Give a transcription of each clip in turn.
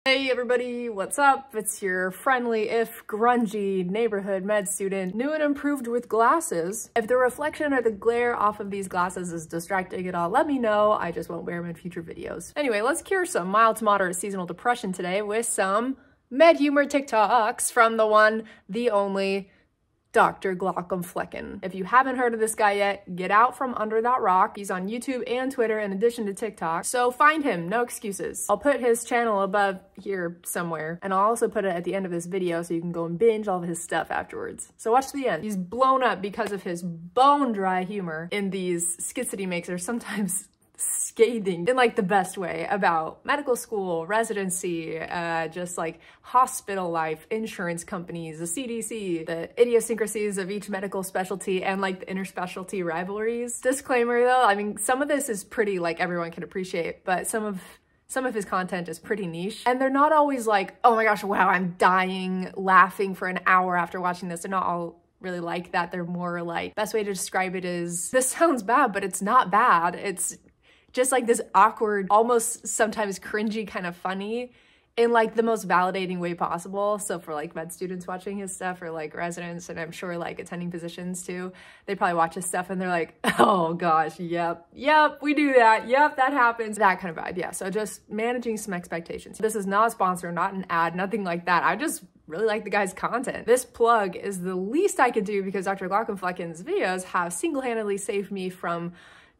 Hey everybody, what's up? It's your friendly, if grungy, neighborhood med student, new and improved with glasses. If the reflection or the glare off of these glasses is distracting at all, let me know. I just won't wear them in future videos. Anyway, let's cure some mild to moderate seasonal depression today with some med humor TikToks from the one, the only, Dr. GLAUCOMFLECKEN. If you haven't heard of this guy yet, get out from under that rock. He's on YouTube and Twitter in addition to TikTok, so find him, no excuses. I'll put his channel above here somewhere, and I'll also put it at the end of this video so you can go and binge all of his stuff afterwards. So watch the end. He's blown up because of his bone dry humor in these skits that he makes are sometimes scathing in like the best way about medical school, residency, just like hospital life, insurance companies, the CDC, the idiosyncrasies of each medical specialty, and like the interspecialty rivalries. Disclaimer though, I mean, some of this is pretty like everyone can appreciate, but some of his content is pretty niche, and they're not always like, oh my gosh, wow, I'm dying laughing for an hour after watching this. They're not all really like that. They're more like, best way to describe it is, this sounds bad, but it's not bad. It's just like this awkward, almost sometimes cringy kind of funny in like the most validating way possible. So for like med students watching his stuff, or like residents, and I'm sure like attending physicians too, they probably watch his stuff and they're like, oh gosh, yep, we do that. Yep, that happens. That kind of vibe. Yeah, so just managing some expectations. This is not a sponsor, not an ad, nothing like that. I just really like the guy's content. This plug is the least I could do because Dr. GLAUCOMFLECKEN's videos have single-handedly saved me from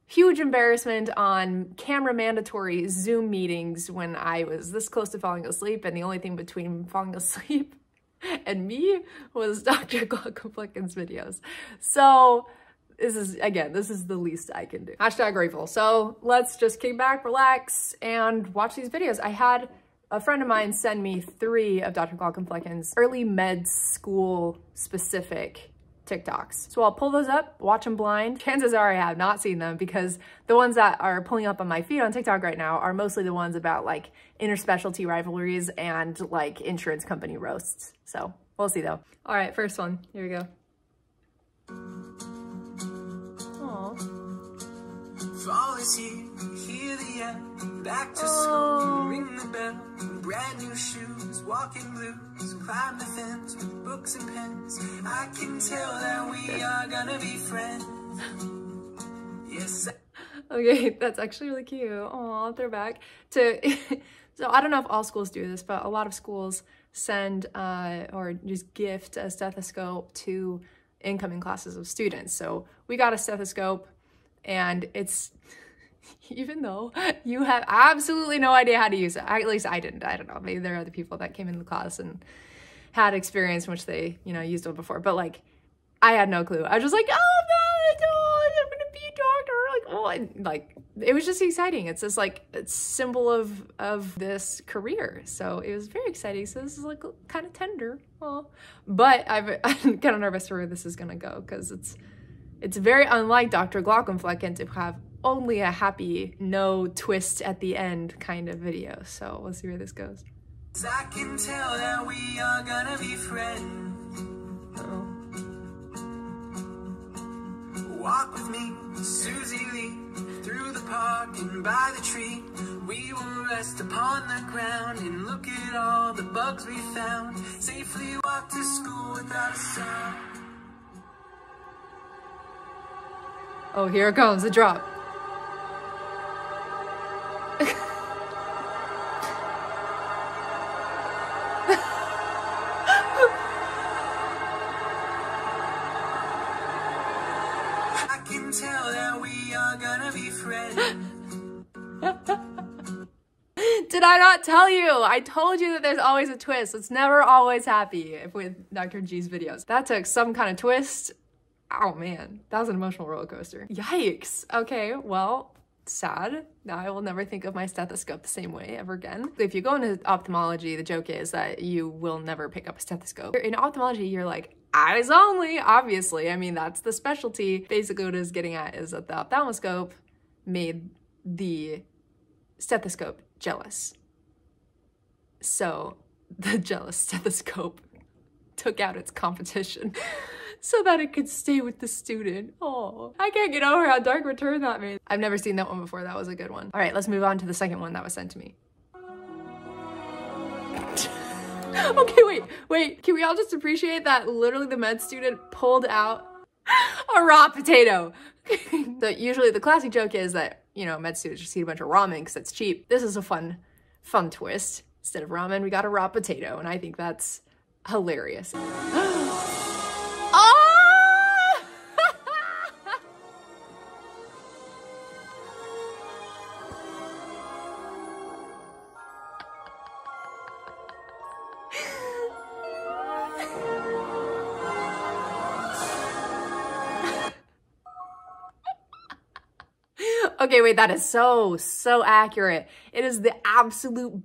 huge embarrassment on camera mandatory Zoom meetings when I was this close to falling asleep, and the only thing between falling asleep and me was Dr. GLAUCOMFLECKEN's videos. So this is the least I can do. Hashtag grateful. So let's just kick back, relax, and watch these videos. I had a friend of mine send me 3 of Dr. GLAUCOMFLECKEN's early med school specific TikToks. So I'll pull those up, watch them blind. Chances are I have not seen them because the ones that are pulling up on my feed on TikTok right now are mostly the ones about like interspecialty rivalries and like insurance company roasts. So we'll see though. All right, first one, here we go. Aww. Fall is here, hear the end, back to school, ring the bell, brand new shoes, walking blues, climb the fence with books and pens. I can tell that we are gonna be friends. Yes. Okay, that's actually really cute. Aw, throwback to, so I don't know if all schools do this, but a lot of schools send or just gift a stethoscope to incoming classes of students. So we got a stethoscope, and it's, even though you have absolutely no idea how to use it, at least I didn't, I don't know, maybe there are other people that came into the class and had experience in which they, you know, used it before, but like, I had no clue. I was just like, oh, I'm gonna be a doctor, like, oh, and like, it was just exciting. It's just like, it's symbol of this career. So it was very exciting. So this is like kind of tender, but I'm kind of nervous for where this is gonna go, because it's very unlike Dr. GLAUCOMFLECKEN to have only a happy, no twist at the end kind of video. So we'll see where this goes. I can tell that we are gonna be friends. Walk with me, Susie Lee, through the park and by the tree. We will rest upon the ground and look at all the bugs we found. Safely walk to school without a sound. Oh, here it comes, the drop. I can tell that we are gonna be friends. Did I not tell you? I told you that there's always a twist. It's never always happy with Dr. G's videos. That took some kind of twist. Oh man, that was an emotional roller coaster. Yikes. Okay, well, sad. Now I will never think of my stethoscope the same way ever again. If you go into ophthalmology, the joke is that you will never pick up a stethoscope. In ophthalmology, you're like, eyes only, obviously. I mean, that's the specialty. Basically what it's getting at is that the ophthalmoscope made the stethoscope jealous. So the jealous stethoscope took out its competition so that it could stay with the student. Oh, I can't get over how dark return that made. I've never seen that one before. That was a good one. All right, let's move on to the second one that was sent to me. Okay, wait. Can we all just appreciate that literally the med student pulled out a raw potato? So usually the classic joke is that, you know, med students just eat a bunch of ramen because it's cheap. This is a fun twist. Instead of ramen, we got a raw potato, and I think that's hilarious. Oh! Okay, wait, that is so accurate. It is the absolute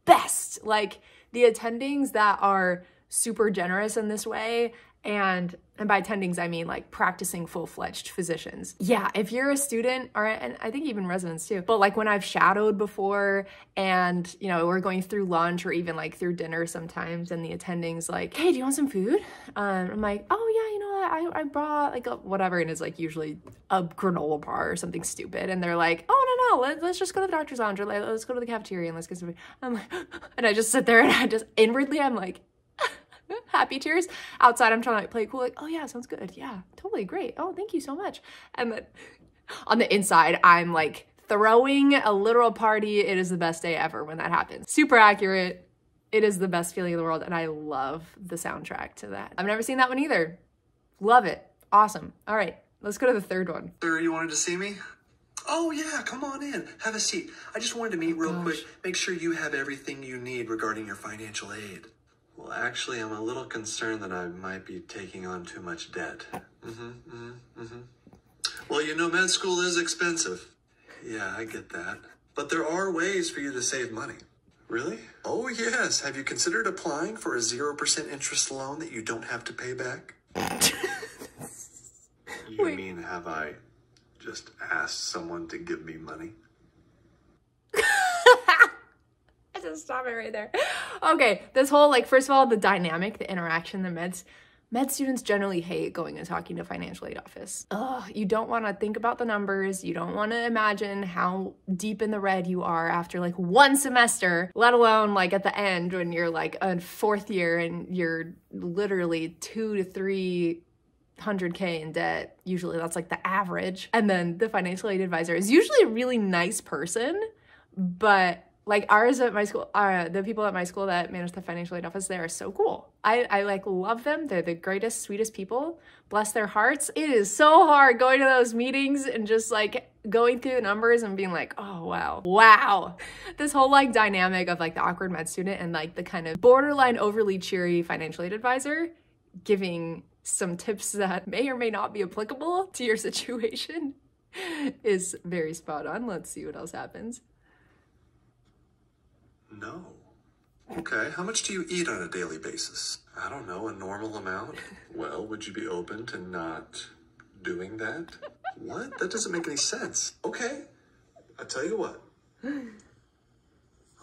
best. Like, the attendings that are super generous in this way, and by attendings, I mean like practicing full-fledged physicians. Yeah, if you're a student, and I think even residents too, but like when I've shadowed before and, you know, we're going through lunch or even like through dinner sometimes, and the attendings like, hey, do you want some food? I'm like, oh yeah, you know, I brought like a whatever, and it's like usually a granola bar or something stupid, and they're like, oh no, let's just go to the doctor's lounge, or like, let's go to the cafeteria and let's get some food. I'm like, and I just sit there and I just inwardly, I'm like, happy tears. Outside, I'm trying to like play it cool, like, oh yeah, sounds good. Yeah, totally great. Oh, thank you so much. And then on the inside, I'm like throwing a literal party. It is the best day ever when that happens. Super accurate. It is the best feeling in the world, and I love the soundtrack to that. I've never seen that one either. Love it. Awesome. All right, let's go to the third one. Sir, you wanted to see me? Oh yeah, come on in. Have a seat. I just wanted to meet real quick. Make sure you have everything you need regarding your financial aid. Well, actually, I'm a little concerned that I might be taking on too much debt. Well, you know, med school is expensive. Yeah, I get that. But there are ways for you to save money. Really? Oh, yes. Have you considered applying for a 0% interest loan that you don't have to pay back? You mean, have I just asked someone to give me money? Just stop it right there. Okay, this whole, like, first of all, the dynamic, the interaction, the med students generally hate going and talking to financial aid office. Ugh, you don't want to think about the numbers. You don't want to imagine how deep in the red you are after like one semester, let alone like at the end when you're like a fourth year and you're literally 200 to 300K in debt. Usually that's like the average. And then the financial aid advisor is usually a really nice person, but like ours at my school, the people at my school that manage the financial aid office, they are so cool. I like love them. They're the greatest, sweetest people. Bless their hearts. It is so hard going to those meetings and just like going through the numbers and being like, oh, wow. This whole like dynamic of like the awkward med student and like the kind of borderline overly cheery financial aid advisor giving some tips that may or may not be applicable to your situation is very spot on. Let's see what else happens. No. Okay, how much do you eat on a daily basis? I don't know, a normal amount? Well, would you be open to not doing that? What? That doesn't make any sense. Okay, I'll tell you what. I'm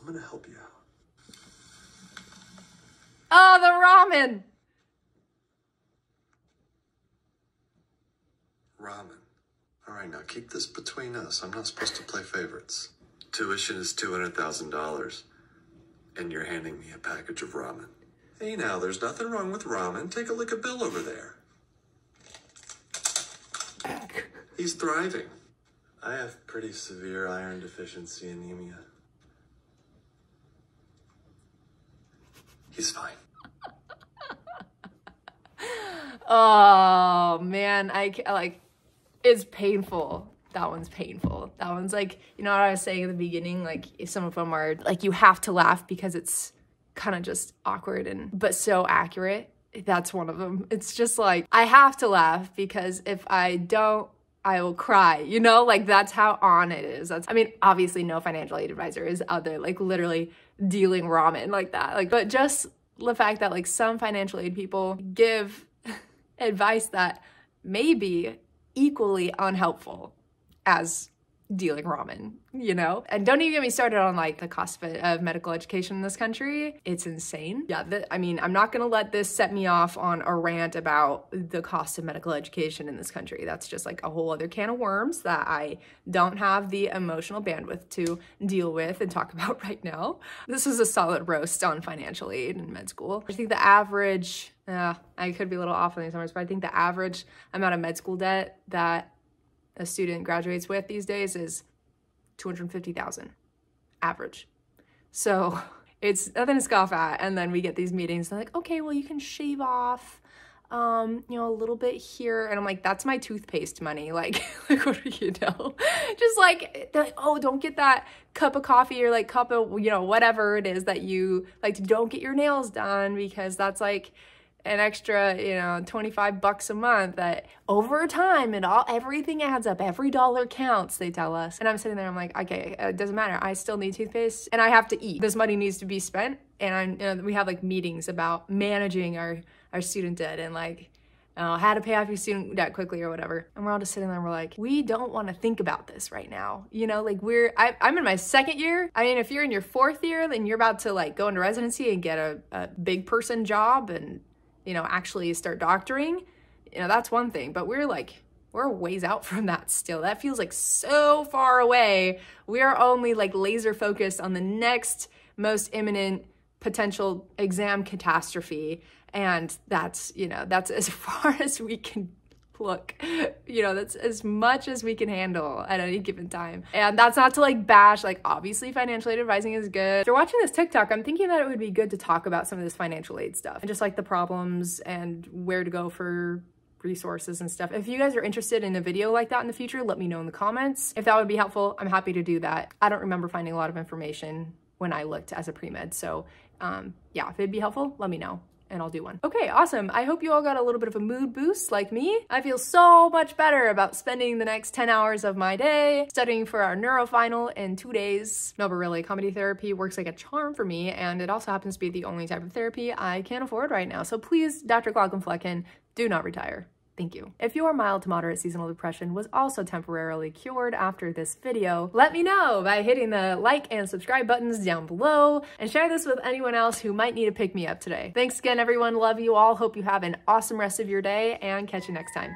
gonna help you out. Oh, the ramen! Ramen. All right, now keep this between us. I'm not supposed to play favorites. Tuition is $200,000. And you're handing me a package of ramen. Hey now, there's nothing wrong with ramen. Take a look at Bill over there. He's thriving. I have pretty severe iron deficiency anemia. He's fine. Oh man, it's painful. That one's painful. That one's like, you know what I was saying in the beginning, like some of them are like you have to laugh because it's kind of just awkward but so accurate. That's one of them. It's just like, I have to laugh because if I don't, I will cry, you know, like that's how on it is. I mean, obviously no financial aid advisor is out there like literally dealing ramen like that. Like, but just the fact that like some financial aid people give advice that may be equally unhelpful as dealing ramen, you know? And don't even get me started on like the cost of medical education in this country. It's insane. Yeah, I mean, I'm not gonna let this set me off on a rant about the cost of medical education in this country. That's just like a whole other can of worms that I don't have the emotional bandwidth to deal with and talk about right now. This is a solid roast on financial aid in med school. I think the average, I could be a little off on these numbers, but I think the average amount of med school debt that a student graduates with these days is $250,000 average. So it's nothing to scoff at. And then we get these meetings, they're like, okay, well, you can shave off, you know, a little bit here. And I'm like, that's my toothpaste money. Like what do you know? Just like, oh, don't get that cup of coffee or like cup of, you know, whatever it is that you like, don't get your nails done because that's like an extra, you know, $25 a month that over time and everything adds up. Every dollar counts, they tell us. And I'm sitting there, I'm like, okay, it doesn't matter. I still need toothpaste and I have to eat. This money needs to be spent. And we have like meetings about managing our student debt and like how to pay off your student debt quickly or whatever. And we're all just sitting there and we're like, we don't want to think about this right now. You know, like I'm in my second year. I mean, if you're in your fourth year, then you're about to like go into residency and get a big person job and, you know, actually start doctoring, you know, that's one thing, but we're a ways out from that still. That feels like so far away. We are only like laser focused on the next most imminent potential exam catastrophe. And that's, you know, that's as far as we can look, you know, that's as much as we can handle at any given time. And that's not to like bash, like obviously financial aid advising is good. If you're watching this TikTok, I'm thinking that it would be good to talk about some of this financial aid stuff and just like the problems and where to go for resources and stuff. If you guys are interested in a video like that in the future, let me know in the comments. If that would be helpful, I'm happy to do that. I don't remember finding a lot of information when I looked as a pre-med. So yeah, if it'd be helpful, let me know and I'll do one. Okay, awesome. I hope you all got a little bit of a mood boost like me. I feel so much better about spending the next 10 hours of my day studying for our neuro final in 2 days. No, but really, comedy therapy works like a charm for me, and it also happens to be the only type of therapy I can afford right now. So please, Dr. GLAUCOMFLECKEN, do not retire. Thank you. If your mild to moderate seasonal depression was also temporarily cured after this video, let me know by hitting the like and subscribe buttons down below and share this with anyone else who might need to pick me up today. Thanks again, everyone. Love you all. Hope you have an awesome rest of your day and catch you next time.